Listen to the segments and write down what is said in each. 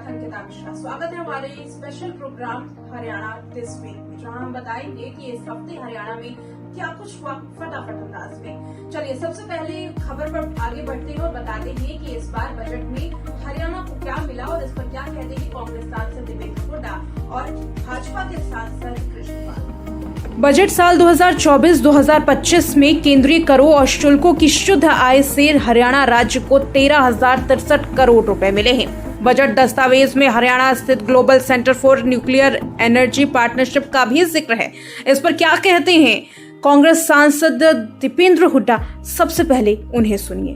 साथ अंकिता मिश्रा। स्वागत है हमारे special programme Haryana this week में, जहां हम बताएंगे कि इस हफ्ते हरियाणा में क्या कुछ हुआ फटाफट अंदाज में। चलिए सबसे पहले खबर पर आगे बढ़ते हैं और बताते हैं कि इस बार बजट में हरियाणा को क्या मिला और इस पर क्या कहते हैं कांग्रेस सांसद देवेंद्र हुड्डा और भाजपा के सांसद कृष्णपाल। बजट साल 2024-2025 में केंद्रीय करों और शुल्कों की शुद्ध आय से हरियाणा राज्य को 13,063 करोड़ रुपए मिले हैं। बजट दस्तावेज में हरियाणा स्थित global centre for nuclear energy partnership का भी जिक्र है। इस पर क्या कहते हैं कांग्रेस सांसद दीपेंद्र हुड्डा, सबसे पहले उन्हें सुनिए।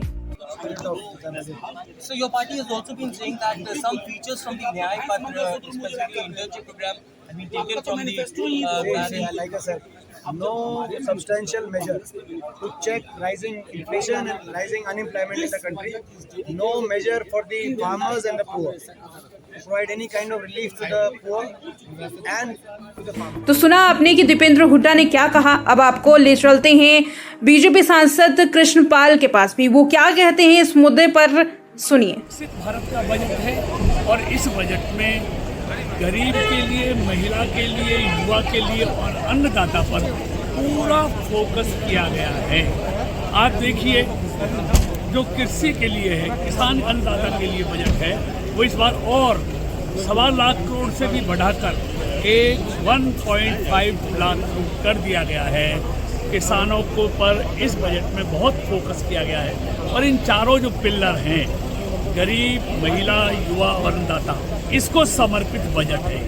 So your party has also been saying that some features from the Nyay Patra, specifically internship program, have been taken from the like I said, no substantial measures to check rising inflation and rising unemployment in the country. No measure for the farmers and the poor. To provide any kind of relief to the poor and to the farmers. तो सुना आपने कि दीपेंद्र हुड्डा ने क्या कहा। अब आपको ले चलते हैं बीजेपी सांसद कृष्णपाल के पास भी, वो क्या कहते हैं इस मुद्दे पर, सुनिए। विकसित भारत का बजट है और इस बजट में गरीब के लिए, महिला के लिए, युवा के लिए और अन्नदाता पर पूरा फोकस किया गया है। आज देखिए जो कृषि के लिए है, किसान अन्नदाता के लिए बजट है, वो इस बार और 1.25 लाख करोड़ से भी बढ़ाकर 1.5 लाख करोड़ कर दिया गया है। किसानों को पर इस बजट में बहुत फोकस किया गया है और इन चारों जो पिलर हैं, गरीब, महिला, युवा और अन्नदाता, इसको समर्पित बजट है।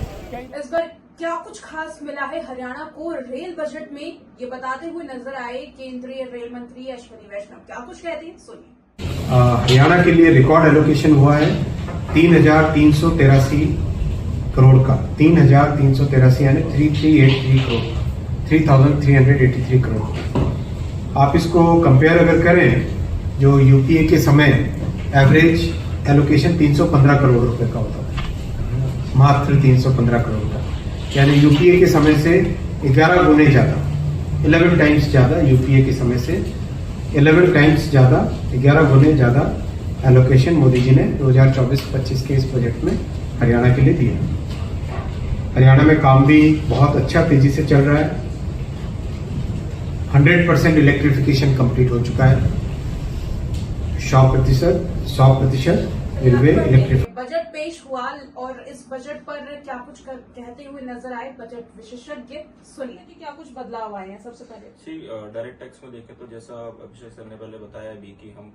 इस बार क्या कुछ खास मिला है हरियाणा को रेल बजट में, ये बताते हुए नजर आए केंद्रीय रेल मंत्री अश्विनी वैष्णव। क्या कुछ कहते हैं, सुनिए। हरियाणा के लिए रिकॉर्ड एलोकेशन हुआ है 3,383 करोड़ का। 3,383 यानी 3,383 करोड़, 3,383 करोड़। आप इसको कंपेयर अगर करें जो यूपीए के समय एवरेज एलोकेशन 315 करोड़ रुपए का होता था, मात्र 315 करोड़ का, यानी यूपीए के समय से 11 गुने ज़्यादा, 11 टाइम्स ज़्यादा, यूपीए के समय से 11 टाइम्स ज़्यादा, 11 गुने ज़्यादा एलोकेशन मोदी जी ने 2024-25 के इस बजट में हरियाणा के लिए दिया। हरियाणा में काम भी बहुत अच्छा तेजी से चल रहा है। 100% इलेक्ट्रिफिकेशन कंप्लीट हो चुका है। 100% रेलवे इलेक्ट्रिफिकेशन। बजट पेश हुआ और इस बजट पर क्या कुछ कहते हुए नजर आए बजट विशेषज्ञ, सुनिए कि क्या कुछ बदलाव आए हैं। सबसे पहले डायरेक्ट टैक्स में देखें तो जैसा अभिषेक सर ने पहले बताया भी कि हम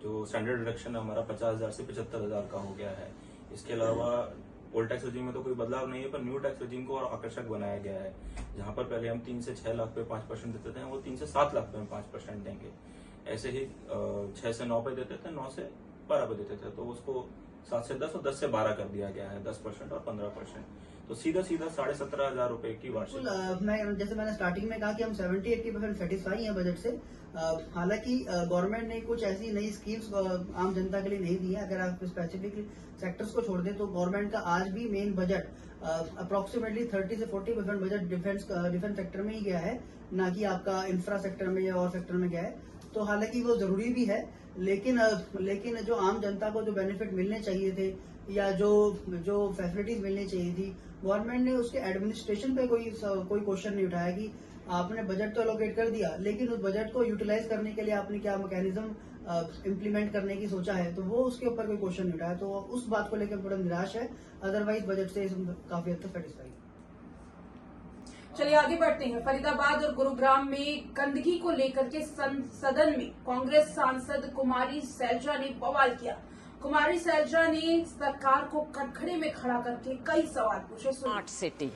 जो स्टैंडर्ड डिडक्शन है हमारा 50,000 से 75,000 का हो गया है। इसके अलावा ओल्ड टैक्स रेजिम में तो कोई बदलाव नहीं है, पर न्यू टैक्स रेजिम को और आकर्षक बनाया गया है। जहां पर पहले हम 3 से 6 लाख पे 5% देते थे, वो 3 से 7 लाख पे हम 5% देंगे। ऐसे ही 6 से 9 पे देते थे, 9 से 12 पे देते थे, तो उसको 7 से 10 और 10 से 12 कर दिया गया है, 10% और 15%। तो सीधा 17,500 रुपए की वार्षिक। जैसे मैंने स्टार्टिंग में कहा कि हम 70-80% सेटिस्फाई हैं बजट से। हालांकि गवर्नमेंट ने कुछ ऐसी नई स्कीम्स आम जनता के लिए नहीं दी है। अगर आप स्पेसिफिक सेक्टर्स को छोड़ दें तो गवर्नमेंट का आज भी मेन बजट अप्रोक्सीमेटली 30 से 40% बजट डिफेंस सेक्टर में ही गया है, ना कि आपका इंफ्रा सेक्टर में या और सेक्टर में गया है। तो हालांकि वो जरूरी भी है, लेकिन जो आम जनता को जो बेनिफिट मिलने चाहिए थे या जो फैसिलिटीज मिलनी चाहिए थी, गवर्नमेंट ने उसके एडमिनिस्ट्रेशन पे कोई क्वेश्चन नहीं उठाया कि आपने बजट तो एलोकेट कर दिया, लेकिन उस बजट को यूटिलाइज करने के लिए आपने क्या मैकेनिज्म इम्प्लीमेंट करने की सोचा है, तो वो उसके ऊपर कोई क्वेश्चन नहीं उठाया। तो उस बात को लेकर थोड़ा निराश है, अदरवाइज बजट से काफी हद तक सेटिस्फाई। चलिए आगे बढ़ते हैं। फरीदाबाद और गुरुग्राम में गंदगी को लेकर के सदन में कांग्रेस सांसद कुमारी सैलजा ने बवाल किया। कुमारी सैलजा ने सरकार को कटघरे में खड़ा करके कई सवाल पूछे। स्मार्ट सिटी,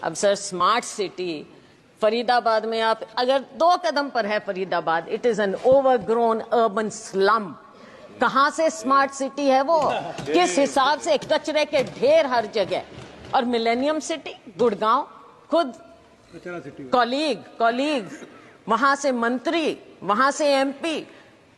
अब सर स्मार्ट सिटी फरीदाबाद में आप अगर 2 कदम पर है Faridabad, it is an overgrown urban slum. कहां से स्मार्ट सिटी है वो, किस हिसाब से, कचरे के ढेर हर जगह। और मिलेनियम सिटी गुड़गांव, खुद कॉलीग वहां से मंत्री, वहां से एमपी,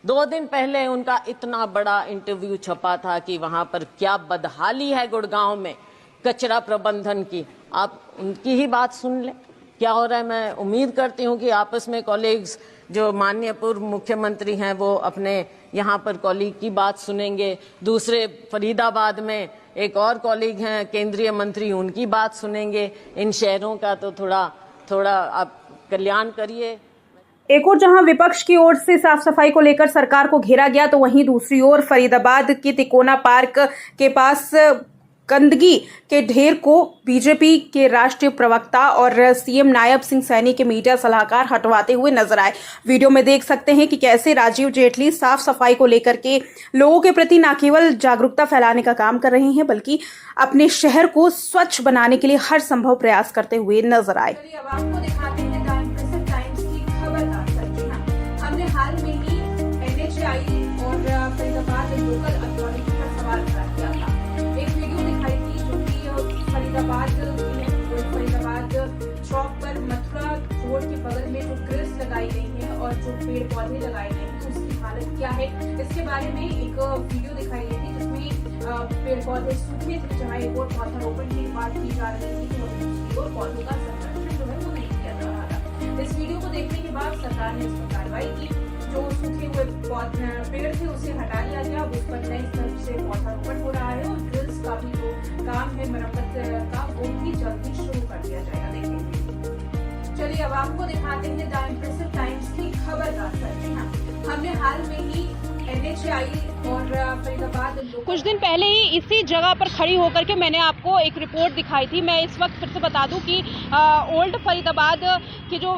2 दिन पहले उनका इतना बड़ा इंटरव्यू छपा था कि वहां पर क्या बदहाली है गुड़गांव में कचरा प्रबंधन की। आप उनकी ही बात सुन लें क्या हो रहा है। मैं उम्मीद करती हूं कि आपस में कॉलीग्स जो माननीय पूर्व मुख्यमंत्री हैं वो अपने यहाँ पर कॉलीग की बात सुनेंगे। दूसरे फरीदाबाद में एक और कॉलीग हैं केंद्रीय मंत्री, उनकी बात सुनेंगे। इन शहरों का तो थोड़ा आप कल्याण करिए। एक और जहां विपक्ष की ओर से साफ सफाई को लेकर सरकार को घेरा गया, तो वहीं दूसरी ओर फरीदाबाद के तिकोना पार्क के पास गंदगी के ढेर को बीजेपी के राष्ट्रीय प्रवक्ता और सीएम नायब सिंह सैनी के मीडिया सलाहकार हटवाते हुए नजर आए। वीडियो में देख सकते हैं कि कैसे राजीव जेटली साफ सफाई को लेकर के लोगों के प्रति न केवल जागरूकता फैलाने का काम कर रहे हैं, बल्कि अपने शहर को स्वच्छ बनाने के लिए हर संभव प्रयास करते हुए नजर आए। अब आपको दिखाते हैं द इम्प्रेसिव टाइम्स की खबर का तर्जुमा। हमने हाल में ही NHAI और फरीदाबाद लोकल अथॉरिटी पर सवाल खड़ा किया था। एक वीडियो दिखाई थी जो कि फरीदाबाद चौक पर मथुरा रोड के बगल में जो ग्रिल्स लगाई गई हैं और जो पेड़ पौधे लगाए गए हैं उसकी हालत क्या है, इसके बारे में एक वीडियो दिखाई गई थी जिसमें पेड़ पौधे सूखे थे, जहाँ एक और पौधारोपण की बात की जा रही थी तो दूसरी ओर पौधों का संरक्षण जो है वो नहीं किया जा रहा था। इस वीडियो को देखने के बाद सरकार ने इस पर कार्रवाई की। जो सूखे हुए पेड़ थे उसे हटा लिया गया, उस पर नए स्तर से पौधारोपण हो रहा है और ग्रिल्स का भी जो काम है मरम्मत का वो भी जल्दी शुरू कर दिया जाएगा। देखेंगे। चलिए अब आपको दिखाते हैं द इम्प्रेसिव टाइम्स की खबर का तर्जुमा। हमने हाल में ही NHAI और फरीदाबाद कुछ दिन पहले ही इसी जगह पर खड़ी होकर के मैंने आपको एक रिपोर्ट दिखाई थी। मैं इस वक्त फिर से बता दूं कि ओल्ड फरीदाबाद की जो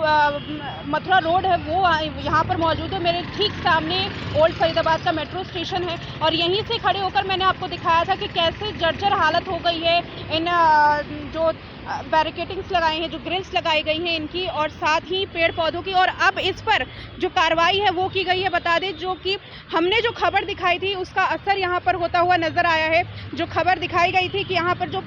मथुरा रोड है वो यहाँ पर मौजूद है। मेरे ठीक सामने ओल्ड फरीदाबाद का मेट्रो स्टेशन है और यहीं से खड़े होकर मैंने आपको दिखाया था कि कैसे जर्जर हालत हो गई है इन जो बैरिकेडिंग्स लगाए हैं, जो ग्रिल्स लगाई गई हैं इनकी, और साथ ही पेड़ पौधों की। और अब इस पर जो कार्रवाई है वो की गई है। बता दें जो कि हमने जो खबर दिखाई थी उसका असर यहाँ पर होता हुआ नजर आया है। जो खबर दिखाई गई थी कि यहाँ पर जो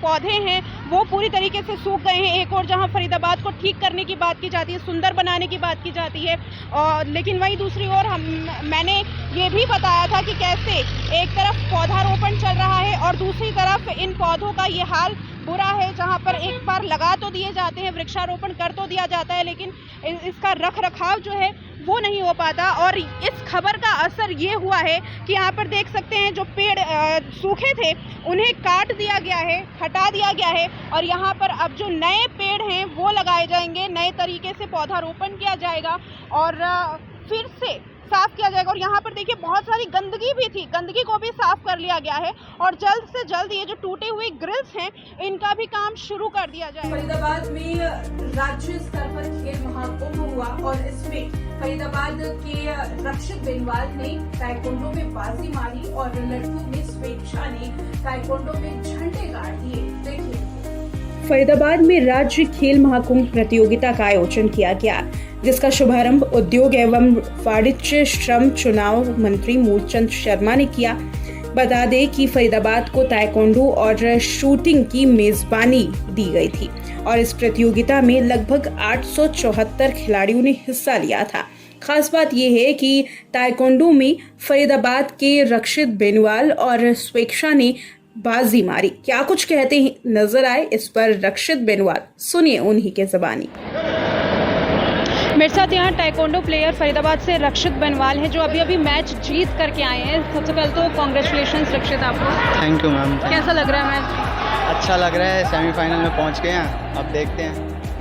पौधे हैं वो पूरी तरीके से सूख गए हैं। एक और जहाँ फरीदाबाद को ठीक करने की बात की जाती है, सुंदर बनाने की बात की जाती है, और लेकिन वहीं दूसरी ओर मैंने ये भी बताया था कि कैसे एक तरफ पौधारोपण चल रहा है और दूसरी तरफ इन पौधों का ये हाल बुरा है, जहाँ पर एक बार लगा तो दिए जाते हैं, वृक्षारोपण कर तो दिया जाता है, लेकिन इसका रख रखाव जो है वो नहीं हो पाता। और इस खबर का असर ये हुआ है कि यहाँ पर देख सकते हैं जो पेड़ सूखे थे उन्हें काट दिया गया है, हटा दिया गया है और यहाँ पर अब जो नए पेड़ हैं वो लगाए जाएंगे, नए तरीके से पौधारोपण किया जाएगा और फिर से साफ किया जाएगा। और यहाँ पर देखिए बहुत सारी गंदगी भी थी, गंदगी को भी साफ कर लिया गया है और जल्द से जल्द ये जो टूटे हुए ग्रिल्स हैं इनका भी काम शुरू कर दिया जाएगा। फरीदाबाद में राज्य स्तर पर खेल महाकुंभ हुआ और इसमें फरीदाबाद के रक्षित बेनवाल ने ताइक्वांडो में बाजी मारी और लड़कियों में स्वेच्छा ने ताइक्वांडो में झंडे गाड़ दिए। देखिए। फरीदाबाद में राज्य खेल महाकुंभ प्रतियोगिता का आयोजन किया गया, जिसका शुभारंभ उद्योग एवं वाणिज्य श्रम चुनाव मंत्री मूलचंद शर्मा ने किया। बता दें कि फरीदाबाद को ताइक्वांडो और शूटिंग की मेजबानी दी गई थी और इस प्रतियोगिता में लगभग 874 खिलाड़ियों ने हिस्सा लिया था। खास बात यह है कि ताइक्वांडो में फरीदाबाद के रक्षित बेनवाल और स्वेच्छा ने बाजी मारी। क्या कुछ कहते हैं नजर आए इस पर रक्षित बेनवाल, सुनिए उन्हीं के ज़बानी। मेरे साथ यहाँ ताइक्वांडो प्लेयर फरीदाबाद से रक्षित बेनवाल हैं जो अभी मैच जीत करके आए हैं। सबसे पहले तो कॉन्ग्रेचुलेशंस रक्षित आपको। Thank you ma'am. कैसा लग रहा है मैच? अच्छा लग रहा है, सेमीफाइनल में पहुँच गए हैं, अब देखते हैं।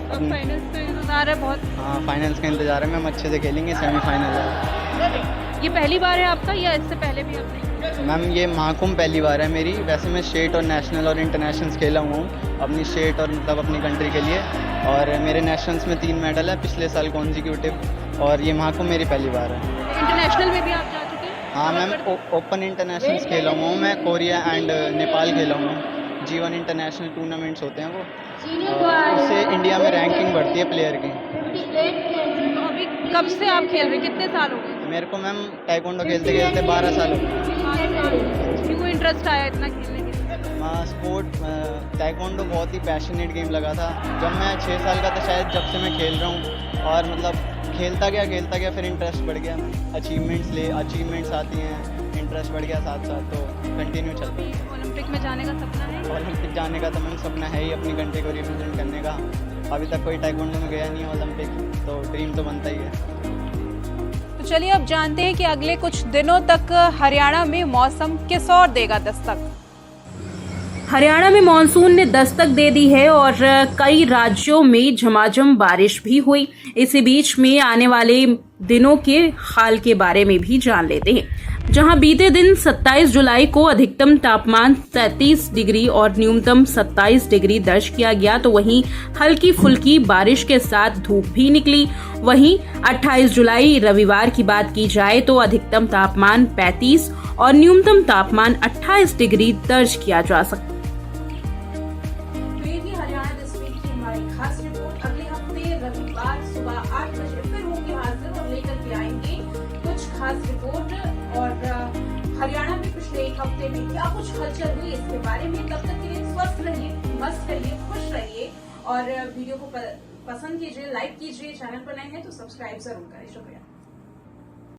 अब फाइनल्स का इंतजार है बहुत। हाँ फाइनल्स का इंतजार है मैम, अच्छे से खेलेंगे सेमीफाइनल है। ये पहली बार है आपका या इससे पहले भी आपने? मैम ये महाकुंभ पहली बार है मेरी। वैसे मैं स्टेट और नेशनल और इंटरनेशनल्स खेला हुआ हूँ अपनी स्टेट और मतलब अपनी कंट्री के लिए, और मेरे नेशनल्स में 3 मेडल है पिछले साल कॉन्जिक्यूटिव, और ये महाकुंभ मेरी पहली बार है। इंटरनेशनल में भी आप जा चुके हैं? हाँ मैम ओपन इंटरनेशनल्स खेला हुआ हूँ मैं, कोरिया एंड नेपाल खेला हुआ हूँ। G1 इंटरनेशनल टूर्नामेंट्स होते हैं वो, उससे इंडिया में रैंकिंग बढ़ती है प्लेयर की। तो अभी कब से आप खेल रहे हैं, कितने साल हो गए? मेरे को मैम ताइक्वांडो खेलते खेलते 12 साल हो गए। क्यों इंटरेस्ट आया इतना खेलने के लिए? स्पोर्ट ताइक्वांडो बहुत ही पैशनेट गेम लगा था जब मैं 6 साल का था शायद, जब से मैं खेल रहा हूँ और मतलब खेलता गया फिर इंटरेस्ट बढ़ गया। अचीवमेंट्स आती हैं, इंटरेस्ट बढ़ गया साथ साथ, तो कंटिन्यू चलता है। ओलंपिक में जाने का सपना है? ओलंपिक जाने का तो मैम सपना है ही, अपनी कंट्री को रिप्रेजेंट करने का। अभी तक कोई ताइक्वांडो में गया नहीं है ओलंपिक, तो ड्रीम तो बनता ही है। तो चलिए अब जानते हैं कि अगले कुछ दिनों तक हरियाणा में मौसम किस ओर देगा दस्तक। हरियाणा में मॉनसून ने दस्तक दे दी है और कई राज्यों में झमाझम बारिश भी हुई। इसी बीच में आने वाले दिनों के हाल के बारे में भी जान लेते हैं। जहां बीते दिन 27 जुलाई को अधिकतम तापमान 33 डिग्री और न्यूनतम 27 डिग्री दर्ज किया गया, तो वहीं हल्की फुल्की बारिश के साथ धूप भी निकली। वहीं 28 जुलाई रविवार की बात की जाए तो अधिकतम तापमान 35 और न्यूनतम तापमान 28 डिग्री दर्ज किया जा सकता। हरियाणा दिस वीक की हमारी खास रिपोर्ट अगले हफ्ते रविवार सुबह 8 बजे फिर होंगे हाजिर और लेकर के आएंगे कुछ खास रिपोर्ट और हरियाणा में पिछले एक हफ्ते में क्या कुछ हलचल हुई इसके बारे में। तब तक के लिए स्वस्थ रहिए, मस्त रहिए, खुश रहिए और वीडियो को पसंद कीजिए, लाइक कीजिए। चैनल पर नए हैं तो सब्सक्राइब जरूर करें। शुक्रिया।